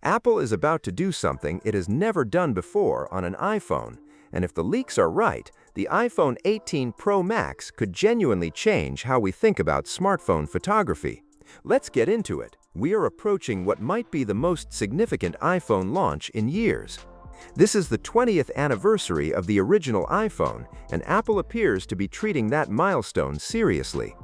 Apple is about to do something it has never done before on an iPhone, and if the leaks are right, the iPhone 18 Pro Max could genuinely change how we think about smartphone photography. Let's get into it. We are approaching what might be the most significant iPhone launch in years. This is the 20th anniversary of the original iPhone, and Apple appears to be treating that milestone seriously.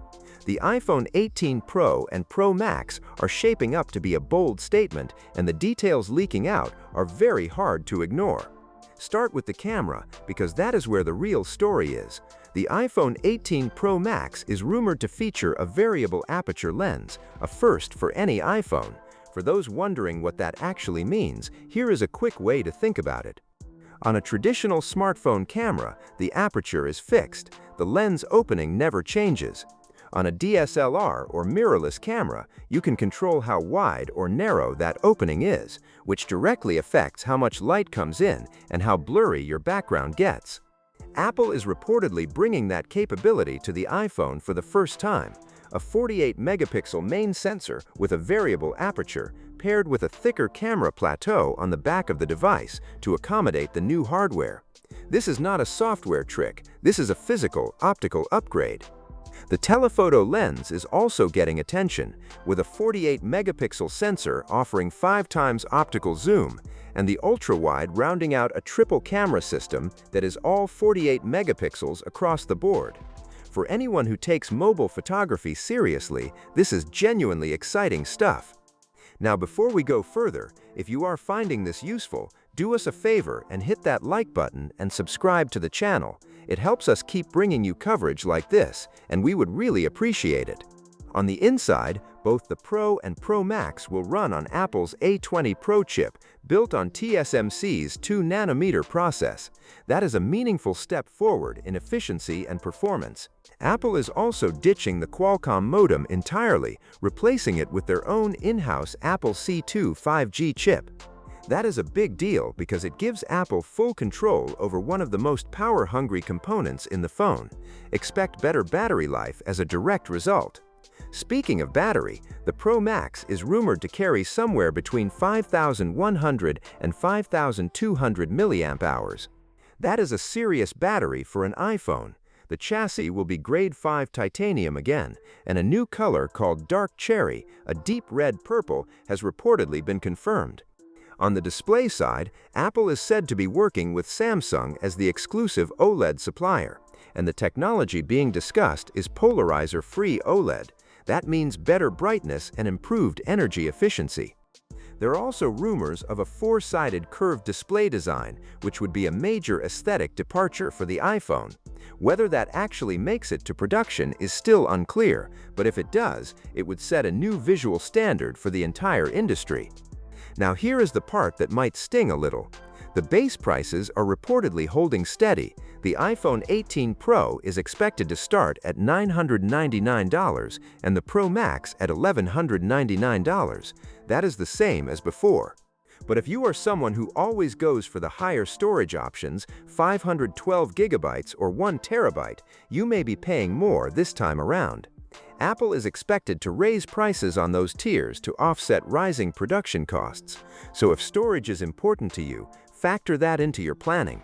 The iPhone 18 Pro and Pro Max are shaping up to be a bold statement, and the details leaking out are very hard to ignore. Start with the camera, because that is where the real story is. The iPhone 18 Pro Max is rumored to feature a variable aperture lens, a first for any iPhone. For those wondering what that actually means, here is a quick way to think about it. On a traditional smartphone camera, the aperture is fixed. The lens opening never changes. On a DSLR or mirrorless camera, you can control how wide or narrow that opening is, which directly affects how much light comes in and how blurry your background gets. Apple is reportedly bringing that capability to the iPhone for the first time. A 48-megapixel main sensor with a variable aperture paired with a thicker camera plateau on the back of the device to accommodate the new hardware. This is not a software trick, this is a physical, optical upgrade. The telephoto lens is also getting attention, with a 48-megapixel sensor offering 5 times optical zoom, and the ultra-wide rounding out a triple camera system that is all 48 megapixels across the board. For anyone who takes mobile photography seriously, this is genuinely exciting stuff. Now, before we go further, if you are finding this useful, do us a favor and hit that like button and subscribe to the channel. It helps us keep bringing you coverage like this, and we would really appreciate it. On the inside, both the Pro and Pro Max will run on Apple's A20 Pro chip, built on TSMC's 2nm process. That is a meaningful step forward in efficiency and performance. Apple is also ditching the Qualcomm modem entirely, replacing it with their own in-house Apple C2 5G chip. That is a big deal because it gives Apple full control over one of the most power-hungry components in the phone. Expect better battery life as a direct result. Speaking of battery, the Pro Max is rumored to carry somewhere between 5,100 and 5,200 mAh. That is a serious battery for an iPhone. The chassis will be grade 5 titanium again, and a new color called dark cherry, a deep red purple, has reportedly been confirmed. On the display side, Apple is said to be working with Samsung as the exclusive OLED supplier, and the technology being discussed is polarizer-free OLED. That means better brightness and improved energy efficiency. There are also rumors of a 4-sided curved display design, which would be a major aesthetic departure for the iPhone. Whether that actually makes it to production is still unclear, but if it does, it would set a new visual standard for the entire industry. Now here is the part that might sting a little. The base prices are reportedly holding steady. The iPhone 18 Pro is expected to start at $999 and the Pro Max at $1,199. That is the same as before. But if you are someone who always goes for the higher storage options, 512 gigabytes or 1 terabyte, you may be paying more this time around. Apple is expected to raise prices on those tiers to offset rising production costs. So if storage is important to you, factor that into your planning.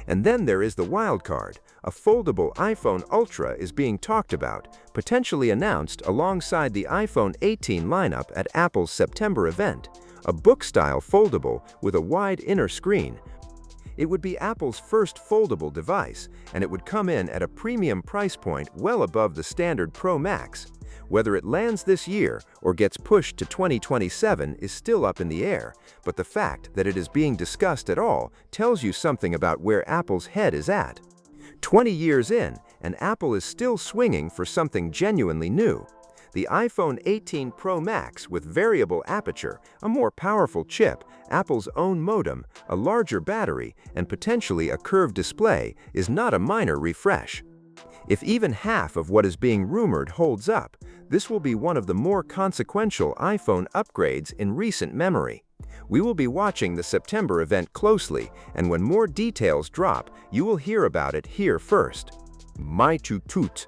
And then there is the wildcard. A foldable iPhone Ultra is being talked about, potentially announced alongside the iPhone 18 lineup at Apple's September event. A book-style foldable with a wide inner screen. It would be Apple's first foldable device, and it would come in at a premium price point well above the standard Pro Max. Whether it lands this year or gets pushed to 2027 is still up in the air, but the fact that it is being discussed at all tells you something about where Apple's head is at. 20 years in, and Apple is still swinging for something genuinely new. The iPhone 18 Pro Max with variable aperture, a more powerful chip, Apple's own modem, a larger battery, and potentially a curved display is not a minor refresh. If even half of what is being rumored holds up, this will be one of the more consequential iPhone upgrades in recent memory. We will be watching the September event closely, and when more details drop, you will hear about it here first. My toot toot.